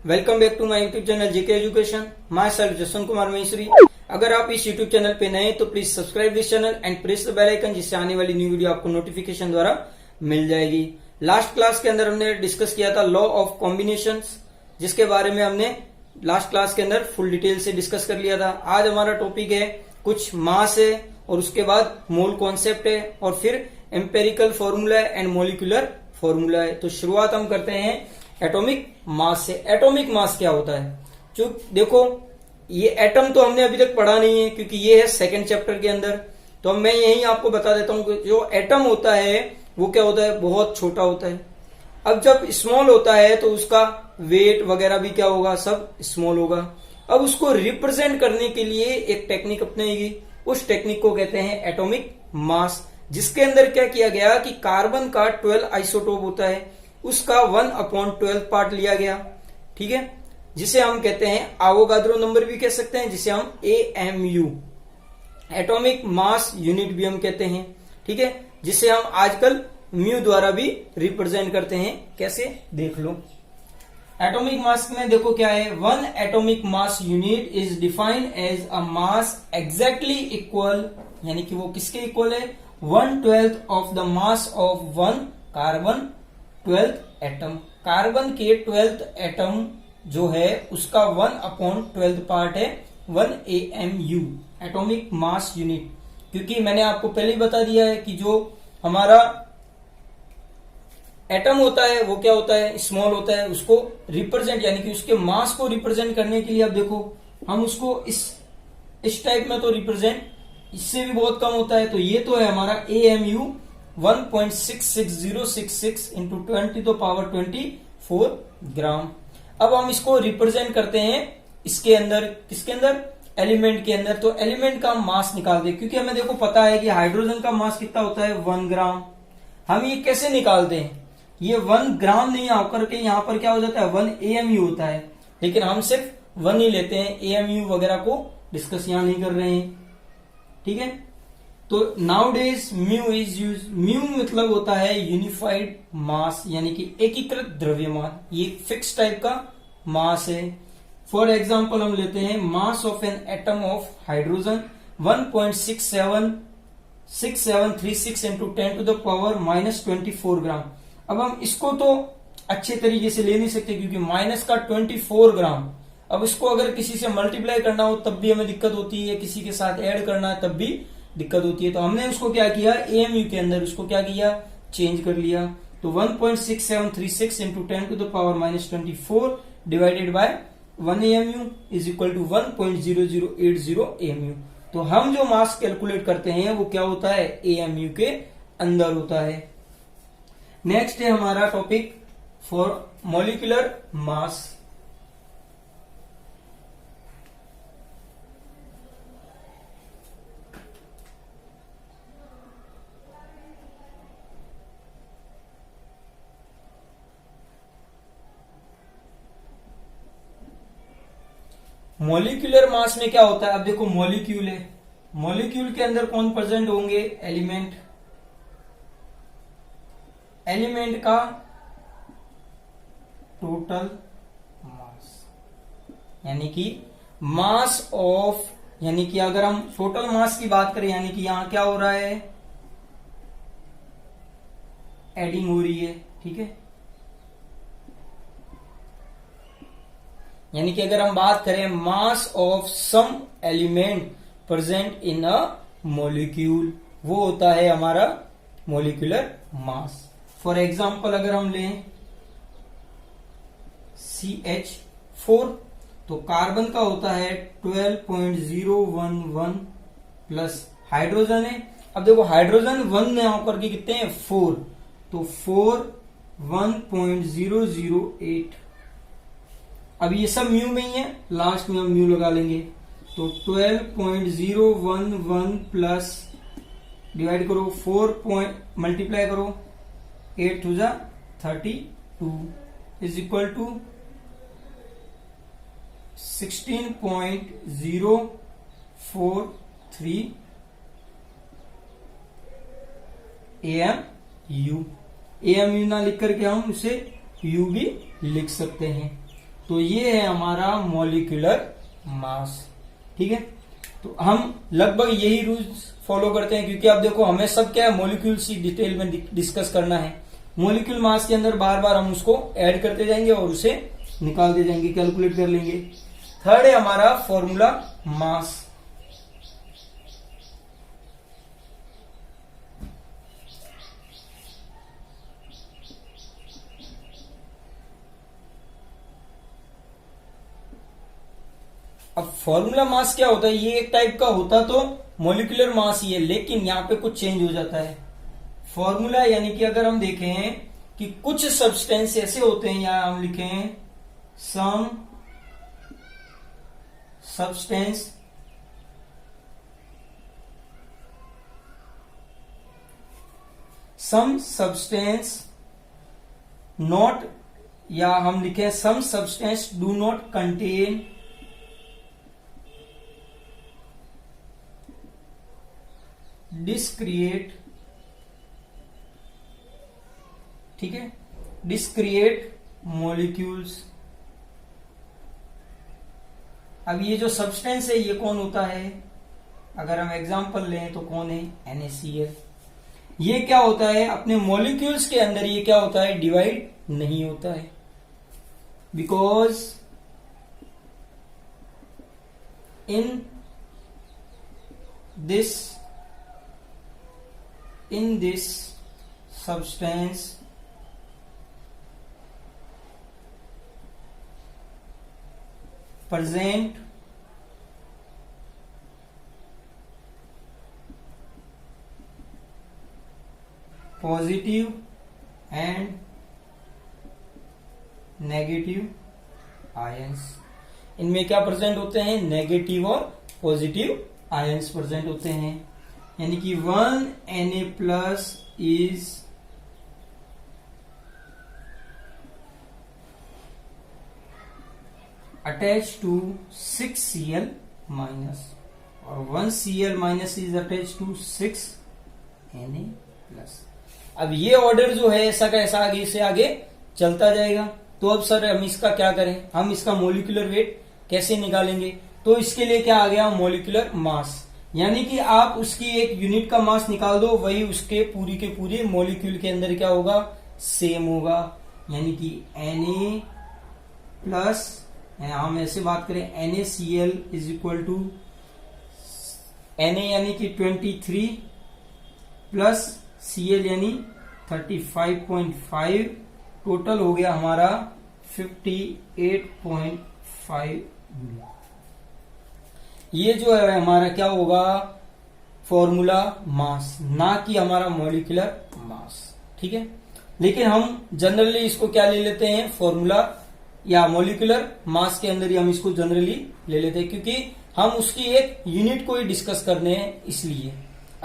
Welcome back to my YouTube channel JK education. Myself Jaswant Kumar Maheshwari. अगर आप इस YouTube channel पे नए तो please subscribe this channel and press the bell icon, जिससे आने वाली न्यू वीडियो आपको नोटिफिकेशन द्वारा मिल जाएगी। लास्ट क्लास के अंदर हमने डिस्कस किया था लॉ ऑफ कॉम्बिनेशंस, जिसके बारे में हमने लास्ट क्लास के अंदर फुल डिटेल से डिस्कस कर लिया था। आज हमारा टॉपिक है कुछ मास है और उसके बाद मोल कॉन्सेप्ट है और फिर empirical formula and molecular formula है। तो शुरुआत हम करते हैं एटॉमिक मास से। एटॉमिक मास क्या होता है? जो देखो, ये एटम तो हमने अभी तक पढ़ा नहीं है क्योंकि ये है सेकंड चैप्टर के अंदर। तो मैं यही आपको बता देता हूं कि जो एटम होता है वो क्या होता है, बहुत छोटा होता है। अब जब स्मॉल होता है तो उसका वेट वगैरह भी क्या होगा, सब स्मॉल होगा। अब उसको रिप्रेजेंट करने के लिए एक टेक्निक अपनाएगी, उस टेक्निक को कहते हैं एटॉमिक मास, जिसके अंदर क्या किया गया कि कार्बन का 12 आइसोटोप होता है, उसका 1/12 पार्ट लिया गया, ठीक है, जिसे हम कहते हैं आवोगाद्रो नंबर भी कह सकते हैं, जिसे हम AMU एटॉमिक मास यूनिट भी हम कहते हैं, ठीक है, जिसे हम आजकल म्यू द्वारा भी रिप्रेजेंट करते हैं। कैसे, देख लो। एटॉमिक मास में देखो क्या है, one atomic mass unit is defined as a mass exactly equal, यानी कि वो किसके इक्वल है, 1/12 of the mass of one carbon 12th atom. Carbon के 12th एटम जो है उसका 1/12 पार्ट है 1 AMU एटॉमिक मास यूनिट। क्योंकि मैंने आपको पहले ही बता दिया है कि जो हमारा एटम होता है वो क्या होता है, स्मॉल होता है। उसको रिप्रेजेंट यानी कि उसके मास को रिप्रेजेंट करने के लिए अब देखो हम उसको इस टाइप में तो रिप्रेजेंट, इससे भी बहुत कम होता है। तो ये तो है हमारा AMU 1.66066 इंटू 10⁻24 ग्राम। अब हम इसको रिप्रेजेंट करते हैं इसके अंदर, किसके अंदर, एलिमेंट के अंदर। तो एलिमेंट का मास निकाल दे, क्योंकि हमें देखो पता है कि हाइड्रोजन का मास कितना होता है, 1 ग्राम। हम ये कैसे निकालते हैं, ये 1 ग्राम नहीं आकर के यहाँ पर क्या हो जाता है, 1 AMU होता है। लेकिन हम सिर्फ 1 ही लेते हैं, AMU वगैरह को डिस्कस यहां नहीं कर रहे हैं, ठीक है। तो now days mu is use, mu मतलब होता है यूनिफाइड मास, यानी कि एकीकृत द्रव्यमान। ये फिक्स टाइप का मास है। फॉर एग्जांपल हम लेते हैं मास of an atom of hydrogen 1.6736 into 10⁻⁻24 ग्राम। अब हम इसको तो अच्छे तरीके से ले नहीं सकते क्योंकि माइनस का 24 ग्राम। अब इसको अगर किसी से मल्टीप्लाई करना हो तब भी हमें दिक्कत होती है, किसी के साथ ऐड करना है तब भी दिक्कत होती है। तो हमने उसको क्या किया, AMU के अंदर उसको क्या किया, चेंज कर लिया। तो 1.6736 into 10⁻⁻24 divided by 1 AMU is equal to 1.0080 AMU। तो हम जो मास कैलकुलेट करते हैं वो क्या होता है, AMU के अंदर होता है। नेक्स्ट है हमारा topic for molecular mass. Molecular mass में क्या होता है, अब देखो मॉलिक्यूल है, मॉलिक्यूल के अंदर कौन प्रेजेंट होंगे, एलिमेंट। एलिमेंट का टोटल मास, यानी कि मास ऑफ, यानी कि अगर हम टोटल मास की बात करें, यानी कि यहां क्या हो रहा है, एडिंग हो रही है, ठीक है। यानी कि अगर हम बात करें mass of some element present in a molecule, वो होता है हमारा मॉलिक्यूलर मास। फॉर एग्जांपल अगर हम लें CH4, तो कार्बन का होता है 12.011 प्लस हाइड्रोजन है। अब देखो हाइड्रोजन 1 में होकर के कितने हैं, 4, तो 4 1.008। अब ये सब म्यू में ही है, लास्ट में हम म्यू लगा लेंगे। तो 12.011 प्लस डिवाइड करो 4 मल्टीप्लाई करो 8 टू जा 32 is equal to 16.043 AMU। AMU ना लिख करके हम उसे U भी लिख सकते हैं। तो ये है हमारा मॉलिक्यूलर मास। ठीक है, तो हम लगभग यही रूल्स फॉलो करते हैं, क्योंकि आप देखो हमें सब क्या है, मॉलिक्यूल्स ही डिटेल में डिस्कस करना है। मॉलिक्यूल मास के अंदर बार बार हम उसको ऐड करते जाएंगे और उसे निकालते जाएंगे, कैलकुलेट कर लेंगे। थर्ड है हमारा फॉर्मूला मास। अब फॉर्मूला मास क्या होता है, ये एक टाइप का होता तो मॉलिक्यूलर मास ही है, लेकिन यहां पे कुछ चेंज हो जाता है। फॉर्मूला यानी कि अगर हम देखें कि कुछ सब्सटेंस ऐसे होते हैं, यहां हम लिखें सम सब्सटेंस नॉट, या हम लिखें some substance do not contain discrete, ठीक है, डिस्क्रिएट मॉलिक्यूल्स। अब ये जो सब्सटेंस है ये कौन होता है, अगर हम एग्जांपल लें तो कौन है, NaCl। ये क्या होता है, अपने मॉलिक्यूल्स के अंदर ये क्या होता है, डिवाइड नहीं होता है, because in this substance present positive and negative ions. इनमें क्या प्रेजेंट होते हैं, नेगेटिव और पॉजिटिव आयंस प्रेजेंट होते हैं। यानी कि 1 Na plus is attach to 6Cl minus और 1Cl minus is attach to 6Na plus. अब ये ऑर्डर जो है ऐसा का ऐसा आगे से आगे चलता जाएगा। तो अब सर हम इसका क्या करें, हम इसका मोलिकुलर वेट कैसे निकालेंगे, तो इसके लिए क्या आ गया, मोलिकुलर मास। यानी कि आप उसकी एक यूनिट का मास निकाल दो, वही उसके पूरी के पूरे मॉलिक्यूल के अंदर क्या होगा, सेम होगा। यानी कि Na प्लस, हम ऐसे बात करें NaCl is equal to Na यानी कि 23 प्लस Cl यानी 35.5, टोटल हो गया हमारा 58.5। ये जो है हमारा क्या होगा, फॉर्मूला मास, ना कि हमारा मॉलिक्यूलर मास। ठीक है, लेकिन हम जनरली इसको क्या ले लेते हैं, फॉर्मूला या मॉलिक्यूलर मास के अंदर ही हम इसको जनरली ले लेते हैं, क्योंकि हम उसकी एक यूनिट को ही डिस्कस करने हैं इसलिए।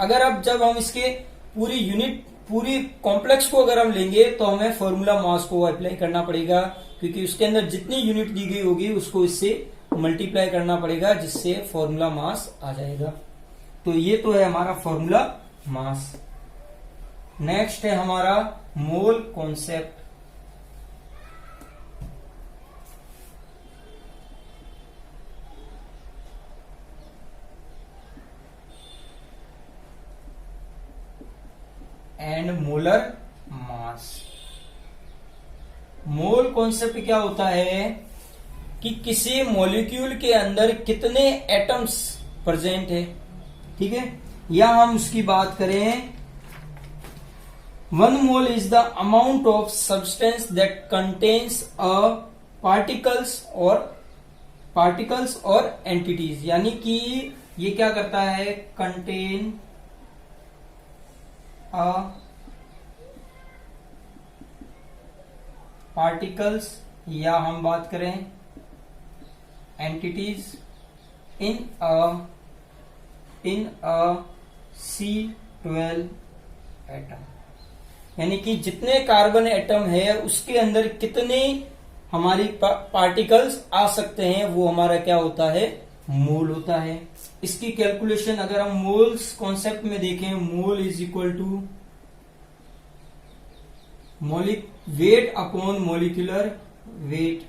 अगर अब जब हम इसके पूरी यूनिट, पूरी कॉम्प्लेक्स को अगर हम लेंगे तो हमें फॉर्मूला मास को अप्लाई करना पड़ेगा, क्योंकि उसके अंदर जितनी यूनिट दी गई होगी उसको इससे मल्टीप्लाई करना पड़ेगा, जिससे फॉर्मूला मास आ जाएगा। तो ये तो है हमारा फॉर्मूला मास। नेक्स्ट है हमारा mole concept. And molar mass. Mole concept क्या होता है कि किसी मॉलिक्यूल के अंदर कितने एटम्स प्रेजेंट है। ठीक है, या हम उसकी बात करें, 1 mole is the amount of substance that contains a particles और एंटिटीज। यानी कि ये क्या करता है, कंटेन पार्टिकल्स, या हम बात करें एंटिटीज इन अ C12 एटम। यानी कि जितने कार्बन एटम है उसके अंदर कितने हमारी पार्टिकल्स आ सकते हैं, वो हमारा क्या होता है, मोल होता है। इसकी कैलकुलेशन अगर हम मोल्स कॉन्सेप्ट में देखें, mole is equal to weight upon molecular weight.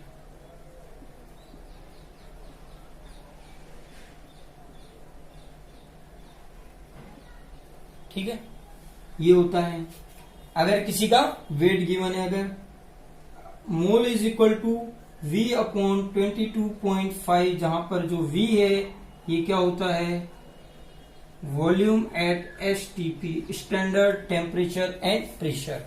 ठीक है, ये होता है। अगर किसी का वेट गिवन है, अगर mole is equal to V upon 22.5, जहां पर जो V है ये क्या होता है, volume at STP, standard temperature and pressure,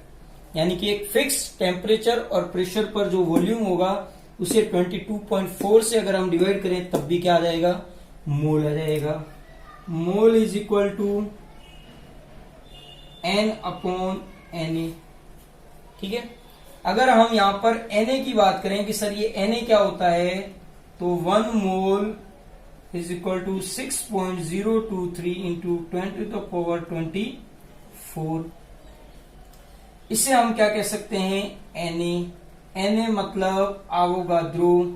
यानी कि एक फिक्स टेम्परेचर और प्रेशर पर जो वॉल्यूम होगा उसे 22.4 से अगर हम डिवाइड करें तब भी क्या आ जाएगा, मोल आ जाएगा। Mole is equal to N upon Na, ठीक है। अगर हम यहां पर Na की बात करें कि सर ये Na क्या होता है, तो 1 mole is equal to 6.023 into 10⁻24। इसे हम क्या कह सकते हैं, Na मतलब आवोगाद्रो,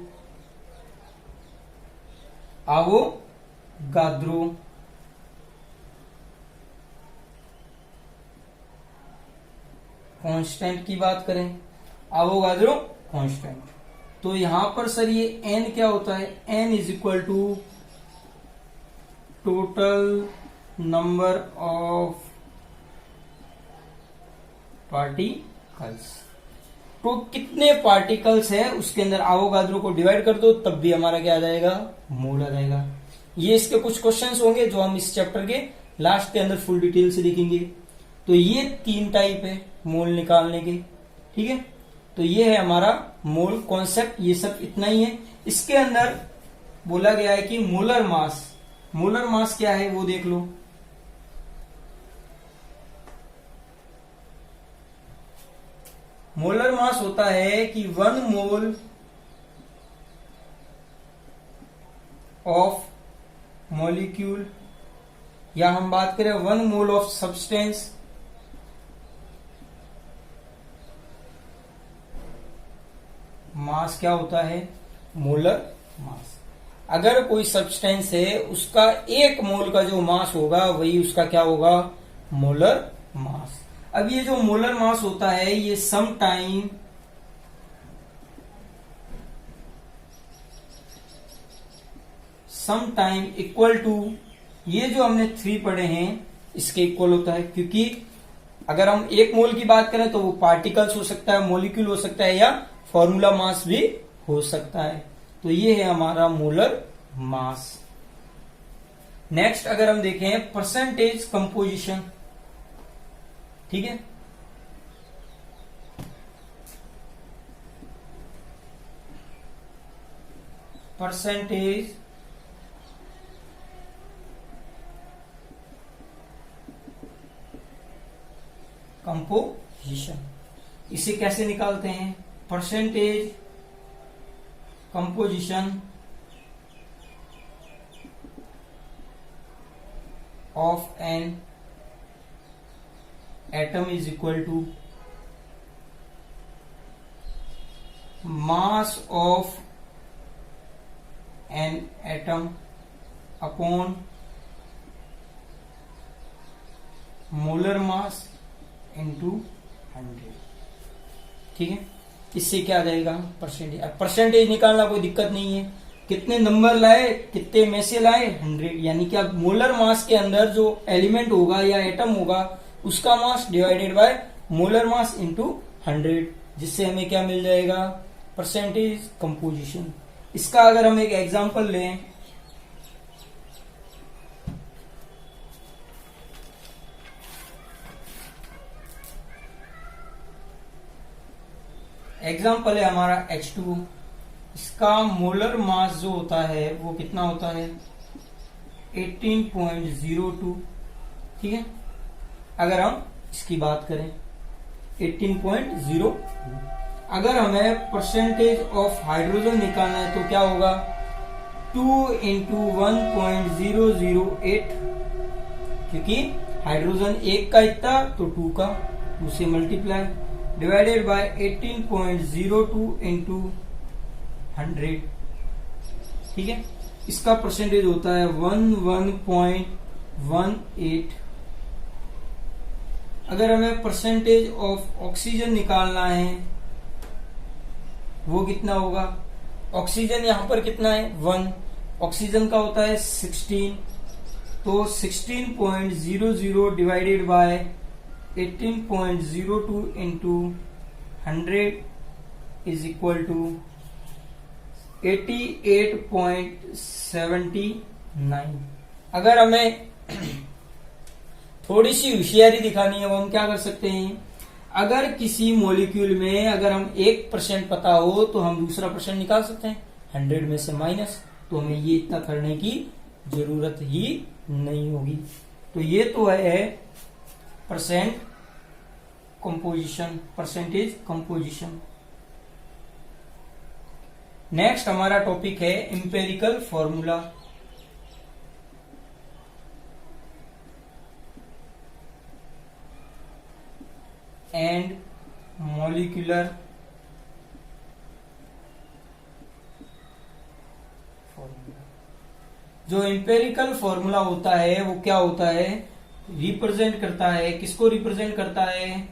कांस्टेंट की बात करें, आवोगाद्रो कांस्टेंट। तो यहां पर सर ये N क्या होता है, N is equal to total number of particles. तो कितने पार्टिकल्स है उसके अंदर आवोगाद्रो को डिवाइड कर दो तब भी हमारा क्या आ जाएगा, मोल आ जाएगा। ये इसके कुछ क्वेश्चंस होंगे जो हम इस चैप्टर के लास्ट के अंदर फुल डिटेल से देखेंगे। तो ये 3 टाइप है मोल निकालने के, ठीक है। तो ये है हमारा मोल कॉन्सेप्ट, ये सब इतना ही है। इसके अंदर बोला गया है कि मोलर मास, मोलर मास क्या है वो देख लो। मोलर मास होता है कि 1 मोल ऑफ मॉलिक्यूल, या हम बात करें 1 मोल ऑफ सब्सटेंस मास क्या होता है, मोलर मास। अगर कोई सब्सटेंस है उसका 1 मोल का जो मास होगा वही उसका क्या होगा, मोलर मास। अब ये जो मोलर मास होता है ये सम टाइम इक्वल टू, ये जो हमने 3 पढ़े हैं इसके इक्वल होता है, क्योंकि अगर हम 1 मोल की बात करें तो वो पार्टिकल्स हो सकता है, मॉलिक्यूल हो सकता है, या फॉर्मूला मास भी हो सकता है। तो ये है हमारा मोलर मास। नेक्स्ट अगर हम देखें परसेंटेज कंपोजिशन, ठीक है। परसेंटेज कंपोजिशन, इसे कैसे निकालते हैं, percentage composition of an atom is equal to mass of an atom upon molar mass into 100, ठीक है। इससे क्या आ जाएगा, परसेंटेज। अब परसेंटेज निकालना कोई दिक्कत नहीं है, कितने नंबर लाए, कितने में से लाए, 100, यानी कि अब मोलर मास के अंदर जो एलिमेंट होगा या एटम होगा उसका mass divided by molar mass into 100, जिससे हमें क्या मिल जाएगा, परसेंटेज कंपोजिशन। इसका अगर हम एक एग्जांपल लें, एग्जाम्पल है हमारा H2, इसका मोलर मास जो होता है वो कितना होता है, 18.02, ठीक है। अगर हम इसकी बात करें 18.0, अगर हमें परसेंटेज ऑफ हाइड्रोजन निकालना है तो क्या होगा, 2 into 1.008, क्योंकि हाइड्रोजन 1 का इतना तो 2 का, 2 से मल्टीप्लाई डिवाइडेड बाय 18.02 इंटू 100, ठीक है। इसका परसेंटेज होता है 11.18। अगर हमें परसेंटेज ऑफ ऑक्सीजन निकालना है वो कितना होगा, ऑक्सीजन यहां पर कितना है, 1, ऑक्सीजन का होता है 16, तो 16.00 divided by 18.02 into 100 is equal to 88.79। अगर हमें थोड़ी सी होशियारी दिखानी है वो हम क्या कर सकते हैं, अगर किसी मॉलिक्यूल में अगर हम 1% पता हो तो हम दूसरा परसेंट निकाल सकते हैं 100 में से माइनस, तो हमें ये इतना करने की जरूरत ही नहीं होगी। तो ये तो है percent composition, percentage composition. Next हमारा टॉपिक है empirical formula. And molecular formula. जो एम्पिरिकल फॉर्मूला होता है वो क्या होता है, रिप्रेजेंट करता है, किसको रिप्रेजेंट करता है,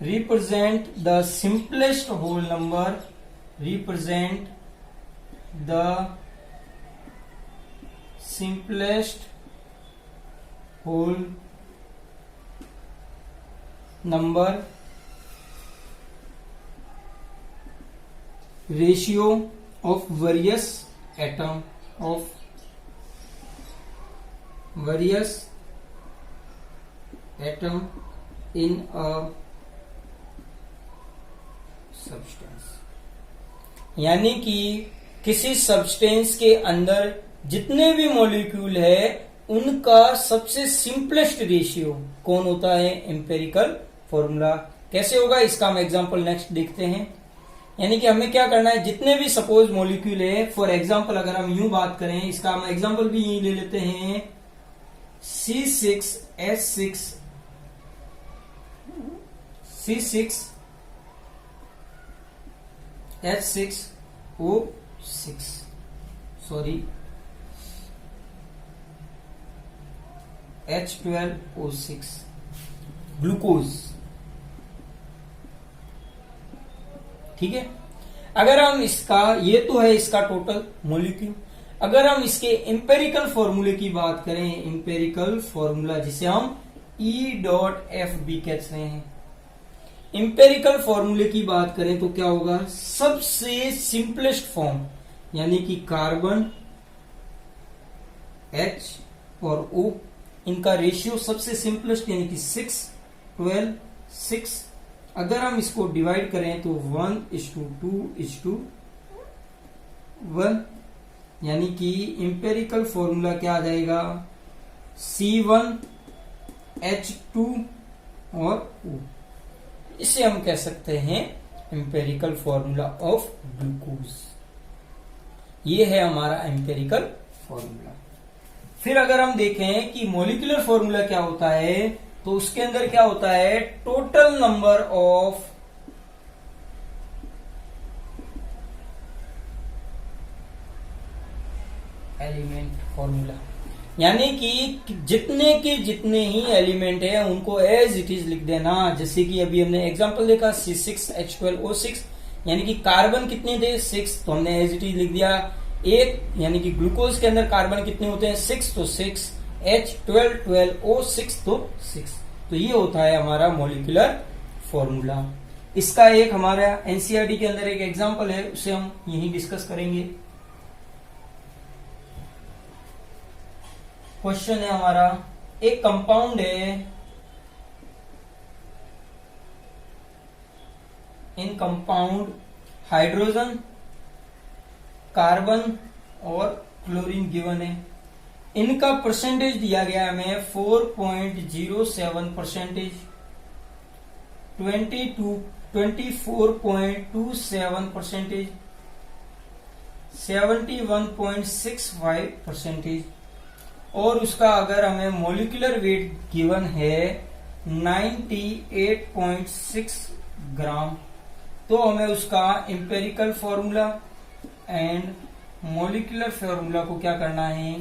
represent the simplest whole number, represent the simplest whole number ratio of various atom in a substance. यानी कि किसी सब्सटेंस के अंदर जितने भी मॉलिक्यूल है उनका सबसे सिंपलेस्ट रेशियो कौन होता है, एम्पिरिकल फॉर्मूला। कैसे होगा इसका हम एग्जांपल नेक्स्ट देखते हैं। यानी कि हमें क्या करना है, जितने भी सपोज मॉलिक्यूल है, फॉर एग्जांपल अगर हम यूं बात करें, इसका हम एग्जांपल भी यही ले लेते हैं, C6H6O6 सॉरी H12O6 ग्लूकोज। ठीक है, अगर हम इसका, ये तो है इसका टोटल मॉलिक्यूल, अगर हम इसके एम्पेरिकल फॉर्मूले की बात करें, एम्पेरिकल फॉर्मूला जिसे हम E.FB कहते हैं, एम्पेरिकल फॉर्मूले की बात करें तो क्या होगा, सबसे सिंपलेस्ट फॉर्म यानी कि कार्बन H और O, इनका रेशियो सबसे सिंपलेस्ट यानी कि 6:12:6। अगर हम इसको डिवाइड करें तो 1:2:1, यानी कि एम्पेरिकल फॉर्मूला क्या आ जाएगा, C1H2 और O। इसे हम कह सकते हैं एम्पेरिकल फॉर्मूला ऑफ ग्लूकोज। ये है हमारा एम्पेरिकल फॉर्मूला। फिर अगर हम देखें कि मॉलिक्यूलर फॉर्मूला क्या होता है, तो उसके अंदर क्या होता है, total number of element formula. यानी कि जितने के जितने ही एलिमेंट है उनको एज इट इज लिख देना। जैसे कि अभी हमने एग्जांपल देखा C6H12O6, यानी कि कार्बन कितने थे 6, तो हमने एज इट इज लिख दिया 1, यानी कि ग्लूकोज के अंदर कार्बन कितने होते हैं 6, तो 6, H12O6 तो 6। तो ये होता है हमारा मॉलिक्यूलर फॉर्मूला। इसका एक हमारा एनसीईआरटी के अंदर एक एग्जांपल है, उसे हम यही डिस्कस करेंगे। क्वेश्चन है हमारा, एक कंपाउंड है, इन कंपाउंड हाइड्रोजन, कार्बन और क्लोरीन गिवन है। इनका परसेंटेज दिया गया है हमें 4.07%, 24.27%, 71.65%, और उसका अगर हमें मॉलिक्यूलर वेट गिवन है 98.6 ग्राम, तो हमें उसका empirical formula and molecular formula को क्या करना है,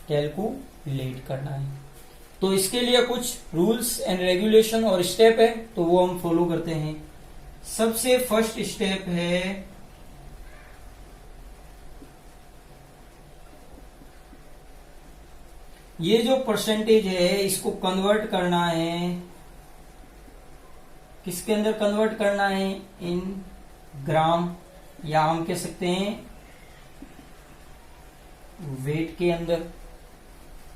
कैलकुलेट करना है। तो इसके लिए कुछ रूल्स एंड रेगुलेशन और स्टेप है, तो वो हम फॉलो करते हैं। सबसे फर्स्ट स्टेप है ये जो परसेंटेज है इसको कन्वर्ट करना है, किसके अंदर कन्वर्ट करना है, इन ग्राम, या हम कह सकते हैं वेट के अंदर।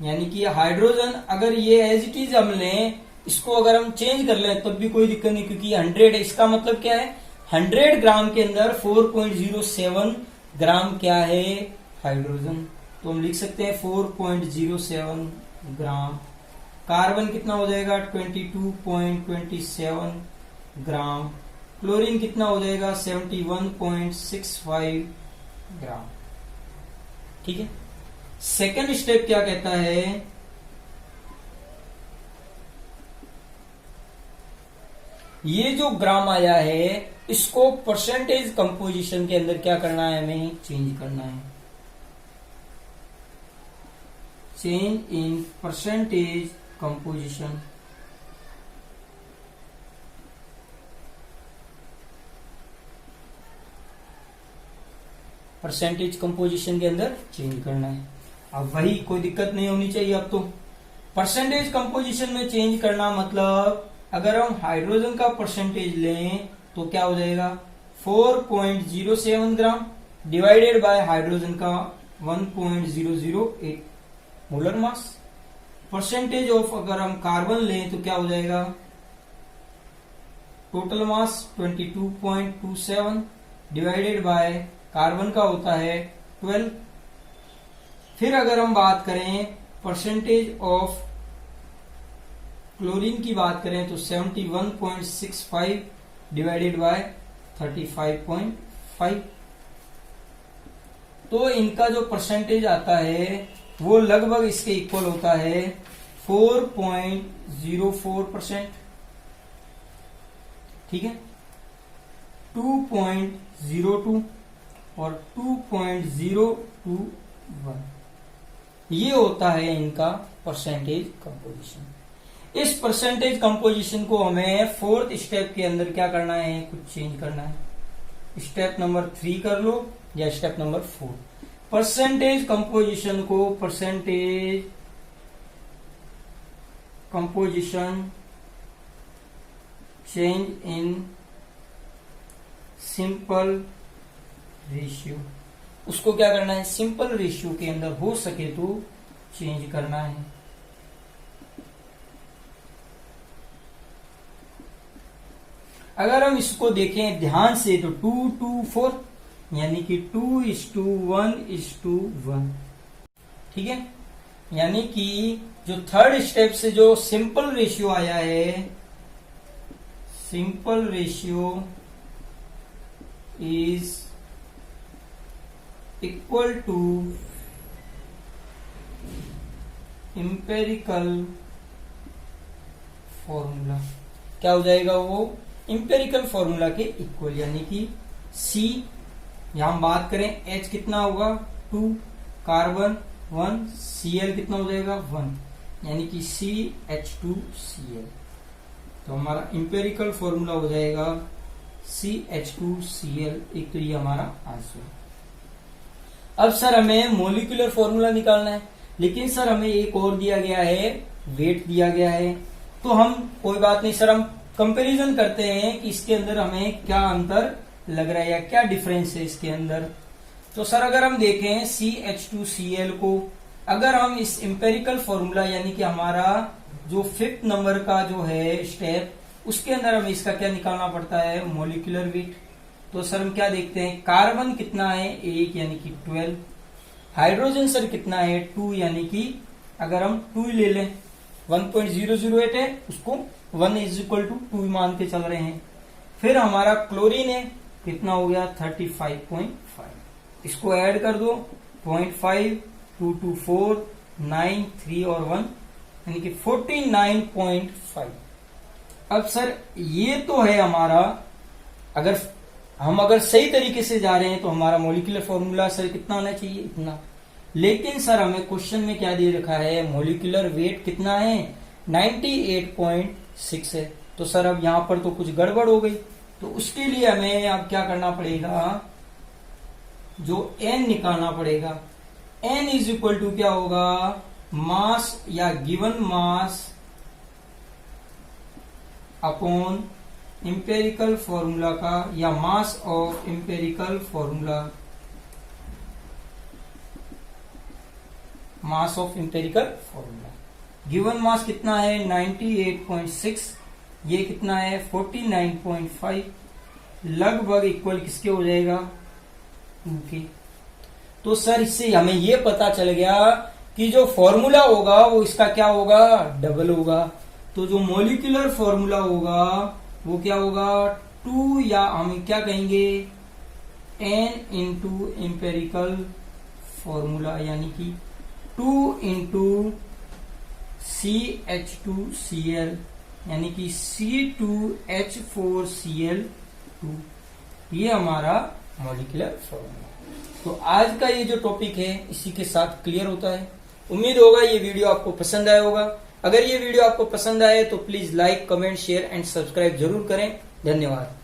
यानी कि हाइड्रोजन अगर ये एज इट इज हम लें, इसको अगर हम चेंज कर लें तब भी कोई दिक्कत नहीं, क्योंकि 100 है। इसका मतलब क्या है, 100 ग्राम के अंदर 4.07 ग्राम क्या है, हाइड्रोजन। तो हम लिख सकते हैं 4.07 ग्राम। कार्बन कितना हो जाएगा, 22.27 ग्राम। क्लोरीन कितना हो जाएगा, 71.65 ग्राम। ठीक है। सेकेंड स्टेप क्या कहता है, ये जो ग्राम आया है इसको परसेंटेज कंपोजिशन के अंदर क्या करना है, हमें चेंज करना है। Change in percentage composition. Percentage composition के अंदर चेंज करना है। अब वही, कोई दिक्कत नहीं होनी चाहिए। अब तो परसेंटेज कंपोजिशन में चेंज करना मतलब अगर हम हाइड्रोजन का परसेंटेज लें तो क्या हो जाएगा, 4.07 ग्राम डिवाइडेड बाय हाइड्रोजन का 1.008 मोलर मास। परसेंटेज ऑफ अगर हम कार्बन लें तो क्या हो जाएगा, total mass 22.27 divided by carbon का होता है 12। फिर अगर हम बात करें परसेंटेज ऑफ क्लोरीन की बात करें तो 71.65 डिवाइडेड बाय 35.5। तो इनका जो परसेंटेज आता है वो लगभग इसके इक्वल होता है 4.04%। ठीक है, 2.02 और 2.021 ये होता है इनका परसेंटेज कंपोजिशन। इस परसेंटेज कंपोजिशन को हमें फोर्थ स्टेप के अंदर क्या करना है, कुछ चेंज करना है। स्टेप नंबर 3 कर लो या स्टेप नंबर 4। परसेंटेज कंपोजिशन को percentage composition change in simple ratio, उसको क्या करना है, सिंपल रेशियो के अंदर हो सके तो चेंज करना है। अगर हम इसको देखें ध्यान से तो 2:4 यानी कि 2:1:1। ठीक है, यानी कि जो थर्ड स्टेप से जो सिंपल रेशियो आया है, simple ratio is equal to empirical formula. क्या हो जाएगा वो, इंपेरिकल फॉर्मूला के इक्वल, यानी कि C, यहां हम बात करें H कितना होगा 2, कार्बन 1, Cl कितना हो जाएगा 1, यानी कि CH2Cl। तो हमारा इंपेरिकल फॉर्मूला हो जाएगा CH2Cl। एक तो ये हमारा आंसर। अब सर हमें मोलिकुलर फॉर्मूला निकालना है, लेकिन सर हमें एक और दिया गया है, वेट दिया गया है। तो हम कोई बात नहीं सर, हम कंपैरिजन करते हैं कि इसके अंदर हमें क्या अंतर लग रहा है या क्या डिफरेंस है इसके अंदर। तो सर अगर हम देखें CH2Cl को, अगर हम इस इंपेरिकल फॉर्मूला यानी कि हमारा जो 5th नंबर का जो है स्टेप, उसके अंदर हमें इसका क्या निकालना पड़ता है, मोलिकुलर वेट। तो सर हम क्या देखते हैं, कार्बन कितना है 1 यानी कि 12, हाइड्रोजन सर कितना है 2 यानी कि अगर हम 2 ले लें 1.008 है, उसको 1:2 मान के चल रहे हैं। फिर हमारा क्लोरीन है कितना हो गया 35.5, इसको ऐड कर दो 0.5, 2 2 4 9 3 और 1 यानी कि 49.5। अब सर ये तो है हमारा, अगर हम सही तरीके से जा रहे हैं तो हमारा मोलिकुलर फॉर्मूला सर कितना होना चाहिए, इतना। लेकिन सर हमें क्वेश्चन में क्या दे रखा है, मोलिकुलर वेट कितना है 98.6 है। तो सर अब यहां पर तो कुछ गड़बड़ हो गई, तो उसके लिए हमें अब क्या करना पड़ेगा, जो n निकालना पड़ेगा। n इज इक्वल टू क्या होगा मास या given mass upon empirical formula का, या mass of empirical formula, mass of empirical formula. Given mass कितना है 98.6, ये कितना है 49.5, लगभग इक्वल किसके हो जाएगा 2 के। तो सर इससे हमें ये पता चल गया कि जो फॉर्मूला होगा वो इसका क्या होगा, डबल होगा। तो जो मॉलिक्यूलर फॉर्मूला होगा वो क्या होगा 2, या हम क्या कहेंगे n इंटू एम्पेरिकल फॉर्मूला, यानी कि 2 इंटू CH2Cl, यानी कि C2H4Cl2, ये हमारा मॉलिक्यूलर फॉर्मूला। तो आज का ये जो टॉपिक है इसी के साथ क्लियर होता है। उम्मीद होगा ये वीडियो आपको पसंद आया होगा। अगर ये वीडियो आपको पसंद आए तो please like, comment, share and subscribe जरूर करें। धन्यवाद।